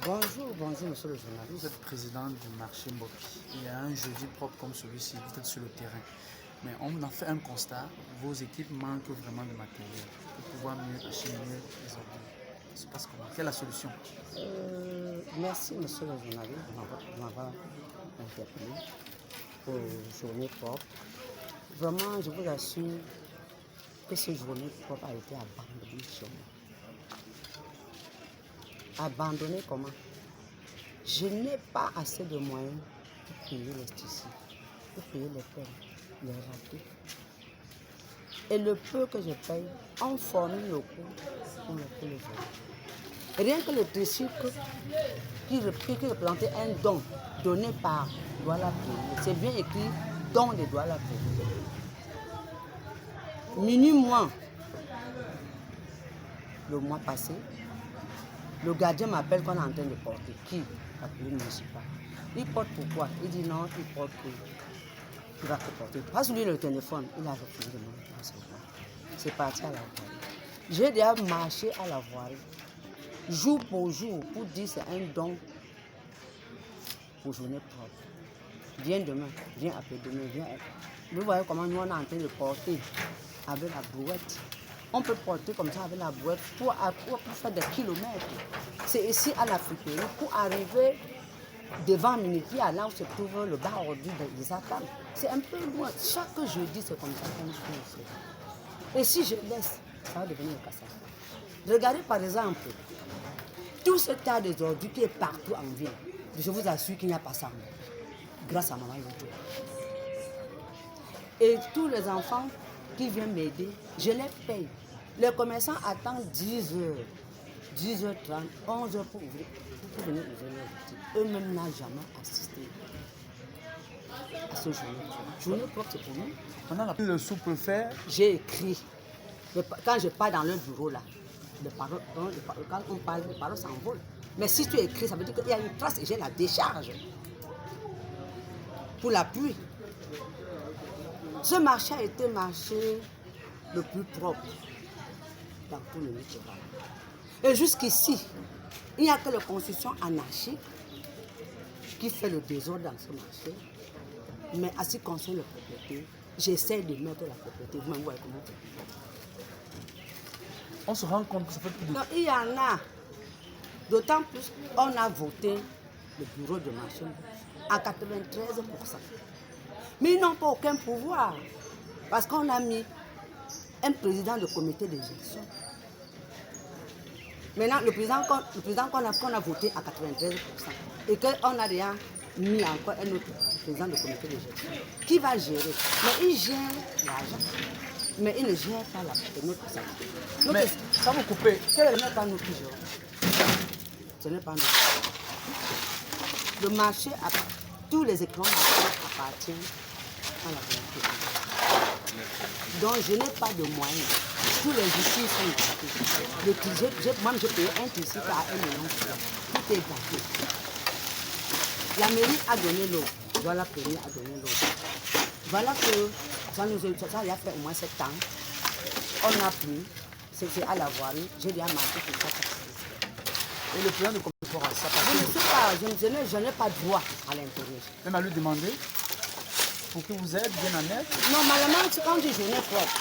Bonjour, bonjour monsieur le journaliste. Vous êtes président du marché Mbopi. Il y a un jeudi propre comme celui-ci, vous êtes sur le terrain. Mais on a fait un constat, vos équipes manquent vraiment de matériel pour pouvoir mieux acheminer les ordures. Ça se passe comment? Quelle est la solution? Merci monsieur le journaliste de m'avoir interpellé pour journée propre. Vraiment, je vous assure que cette journée propre a été abandonnée chez moi. Abandonnée comment? Je n'ai pas assez de moyens pour payer les tissus, pour payer les peines, les ratés. Et le peu que je paye, on fournit le coût pour le voler. Rien que le tissu qui représentait un don donné par Douala Président, c'est bien écrit don de Douala Président. Minuit moins, le mois passé, le gardien m'appelle qu'on est en train de porter. Qui? La police municipale. Il porte pourquoi? Il dit non, il porte que. Il va te porter. Passe-lui le téléphone. Il a refusé de me recevoir. C'est parti à la voirie. J'ai déjà marché à la voirie, jour pour jour, pour dire c'est un don pour journée propre. Viens demain, viens après-demain, viens. Vous voyez comment nous on est en train de porter avec la brouette. On peut porter comme ça avec la brouette pour faire des kilomètres. C'est ici à l'Afrique, pour arriver devant Miniki, là où se trouve le bar ordure des Attaques. C'est un peu loin. Chaque jeudi, c'est comme ça qu'on fait. Et si je laisse, ça va devenir un cassage. Regardez par exemple, tout ce tas de ordures qui est partout en ville. Je vous assure qu'il n'y a pas ça. Grâce à maman Yoto. Et tous les enfants qui viennent m'aider, je les paye. Les commerçants attendent 10 heures, 10h30, 11h pour venir ouvrir leur boutique. Eux-mêmes n'ont jamais assisté à ce journée propre. Journée propre, c'est pour nous. Pendant le sous-préfet, j'ai écrit. Quand je pars dans leur bureau là, quand on parle, les paroles s'envolent. Mais si tu écris, ça veut dire qu'il y a une trace et j'ai la décharge. Pour la pluie. Ce marché a été marché le plus propre dans tout le littoral. Et jusqu'ici, il n'y a que la construction anarchique qui fait le désordre dans ce marché. Mais à ce qui concerne la propriété, j'essaie de mettre la propriété. Vous me voyez comment c'est. on se rend compte que ça fait plus de... Non, il y en a. D'autant plus, on a voté le bureau de marché à 93%. Mais ils n'ont pas aucun pouvoir. Parce qu'on a mis un président de comité de gestion. Maintenant, le président qu'on a voté à 93%. Et qu'on a déjà mis encore un autre président de comité de gestion. Qui va gérer? Mais il gère l'argent. Mais il ne gère pas notre salle. Mais ça vous coupez. Ce n'est pas nous qui gérons. Ce n'est pas nous. Le marché, tous les écrans appartiennent à la communauté. Donc je n'ai pas de moyens. Tous les outils sont gratuits. Moi, j'ai payé un tissu à 1 million. Tout est gratuit. La mairie a donné l'eau. Voilà, la mairie a donné l'eau. Voilà que ça a fait au moins 7 ans. On a pris, c'est à la voirie, j'ai déjà marqué pour ça. Et le président de comité pour ça Je ne sais pas, je n'ai pas droit à l'intérieur. même à lui demander pour qu'il vous aide bien en aide. Normalement, quand on dit journée propre,